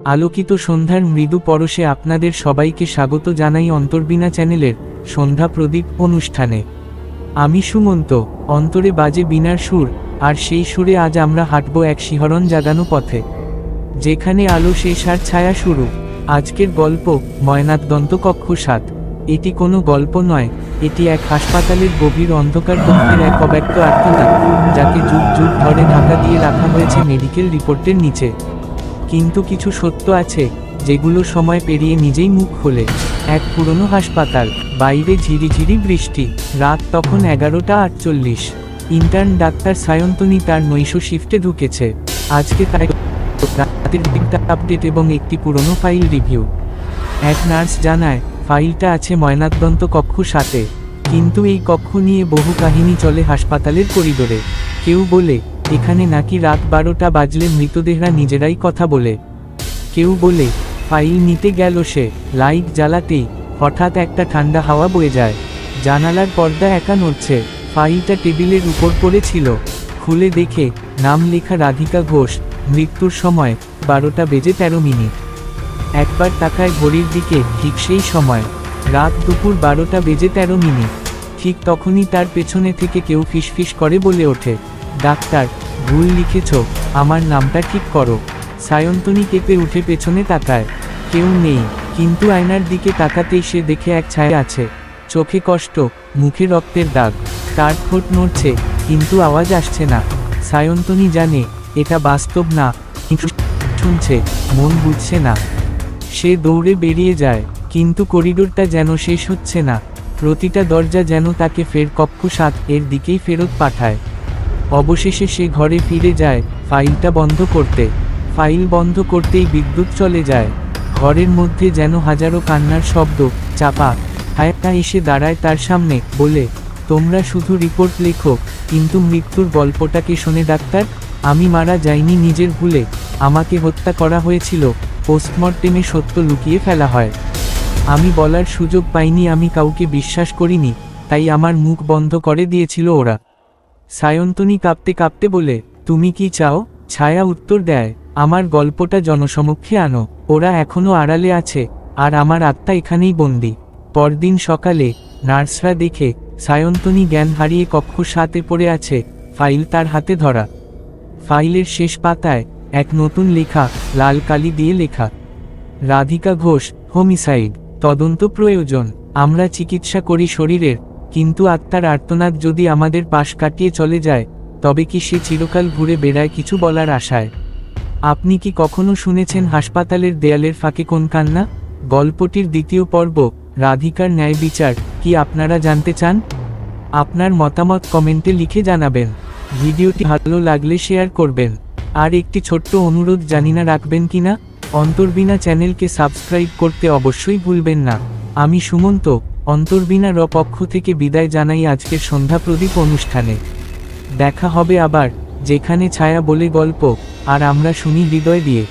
আলোকিত সন্ধ্যার মৃদু পরশে আপনাদের সবাইকে স্বাগত জানাই অন্তর্বীণা চ্যানেলের সন্ধ্যা প্রদীপ অনুষ্ঠানে। আমি সুমন্ত, অন্তরে বাজে বীণার সুর, আর সেই সুরে আজ আমরা হাঁটব এক শিহরণ জাগানো পথে, যেখানে আলো শেষ আর ছায়া শুরু। আজকের গল্প ময়নাতদন্ত কক্ষ 7। এটি কোনো গল্প নয়, এটি এক হাসপাতালের গভীর অন্ধকার কক্ষের এক অব্যক্ত আর্তনাদ, যাকে যুগ যুগ ধরে ঢাকা দিয়ে রাখা হয়েছে মেডিকেল রিপোর্টের নিচে। কিন্তু কিছু সত্য আছে যেগুলো সময় পেরিয়ে নিজেই মুখ খোলে। এক পুরনো হাসপাতাল, বাইরে ঝিরিঝিরি বৃষ্টি, রাত তখন 11:48। ইন্টার্ন ডাক্তার সায়ন্তনী তার নৈশ শিফটে ঢুকেছে। আজকে তাই রাতের আপডেট এবং একটি পুরনো ফাইল রিভিউ। এক নার্স জানায় ফাইলটা আছে ময়নাতদন্ত কক্ষ 7-এ, কিন্তু এই কক্ষ নিয়ে বহু কাহিনী চলে হাসপাতালের করিডোরে। কেউ বলে এখানে নাকি রাত 12টা বাজলে মৃতদেহরা নিজেরাই কথা বলে। কেউ বলে ফাইল নিতে গেল সে, লাইট জ্বালাতেই হঠাৎ একটা ঠান্ডা হাওয়া বয়ে যায়, জানালার পর্দা একা নড়ছে। ফাইলটা টেবিলের উপর পড়েছিল, খুলে দেখে নাম লেখা রাধিকা ঘোষ, মৃত্যুর সময় 12:13। একবার তাকায় ঘড়ির দিকে, ঠিক সেই সময়, রাত দুপুর 12:13। ঠিক তখনই তার পেছনে থেকে কেউ ফিসফিস করে বলে ওঠে, ডাক্তার, ভুল লিখেছ, আমার নামটা ঠিক করো। সায়ন্তনী কেঁপে উঠে পেছনে তাকায়, কেউ নেই, কিন্তু আয়নার দিকে তাকাতেই সে দেখে এক ছায়া আছে, চোখে কষ্ট, মুখে রক্তের দাগ। তার ঠোঁট নড়ছে, কিন্তু আওয়াজ আসছে না। সায়ন্তনী জানে এটা বাস্তব না, কিন্তু শুনছে, মন বুঝছে না। সে দৌড়ে বেরিয়ে যায়, কিন্তু করিডোরটা যেন শেষ হচ্ছে না। প্রতিটা দরজা যেন তাকে ফের কক্ষ 7-এর দিকেই ফেরত পাঠায়। অবশেষে সে ঘরে ফিরে যায় ফাইলটা বন্ধ করতে। ফাইল বন্ধ করতেই বিদ্যুৎ চলে যায়। ঘরের মধ্যে যেন হাজারো কান্নার শব্দ। চাপা হায়টা এসে দাঁড়ায় তার সামনে, বলে, তোমরা শুধু রিপোর্ট লেখো, কিন্তু মৃত্যুর গল্পটাকে শোনে ডাক্তার। আমি মারা যাইনি নিজের ভুলে, আমাকে হত্যা করা হয়েছিল। পোস্টমর্টেমে সত্য লুকিয়ে ফেলা হয়। আমি বলার সুযোগ পাইনি, আমি কাউকে বিশ্বাস করিনি, তাই আমার মুখ বন্ধ করে দিয়েছিল ওরা। সায়ন্তনী কাঁপতে কাঁপতে বলে, তুমি কি চাও? ছায়া উত্তর দেয়, আমার গল্পটা জনসমক্ষে আনো। ওরা এখনো আড়ালে আছে, আর আমার আত্মা এখানেই বন্দি। পরদিন সকালে নার্সরা দেখে সায়ন্তনী জ্ঞান হারিয়ে কক্ষ 7-এ পড়ে আছে, ফাইল তার হাতে ধরা। ফাইলের শেষ পাতায় এক নতুন লেখা, লাল কালি দিয়ে লেখা, রাধিকা ঘোষ, হোমিসাইড, তদন্ত প্রয়োজন। আমরা চিকিৎসা করি শরীরের, কিন্তু আত্মার আর্তনাদ যদি আমাদের পাশ কাটিয়ে চলে যায়, তবে কি সে চিরকাল ঘুরে বেড়ায় কিছু বলার আশায়? আপনি কি কখনো শুনেছেন হাসপাতালের দেয়ালের ফাঁকে কোন কান্না? গল্পটির দ্বিতীয় পর্ব, রাধিকার ন্যায় বিচার, কি আপনারা জানতে চান? আপনার মতামত কমেন্টে লিখে জানাবেন। ভিডিওটি ভালো লাগলে শেয়ার করবেন। আর একটি ছোট্ট অনুরোধ, জানিনা রাখবেন কিনা, অন্তর্বীণা চ্যানেলকে সাবস্ক্রাইব করতে অবশ্যই ভুলবেন না। আমি সুমন্ত, অন্তর্বীণার পক্ষ থেকে বিদায় জানাই আজকের সন্ধ্যা প্রদীপ অনুষ্ঠানে। দেখা হবে আবার, যেখানে ছায়া বলে গল্প, আর আমরা শুনি হৃদয় দিয়ে।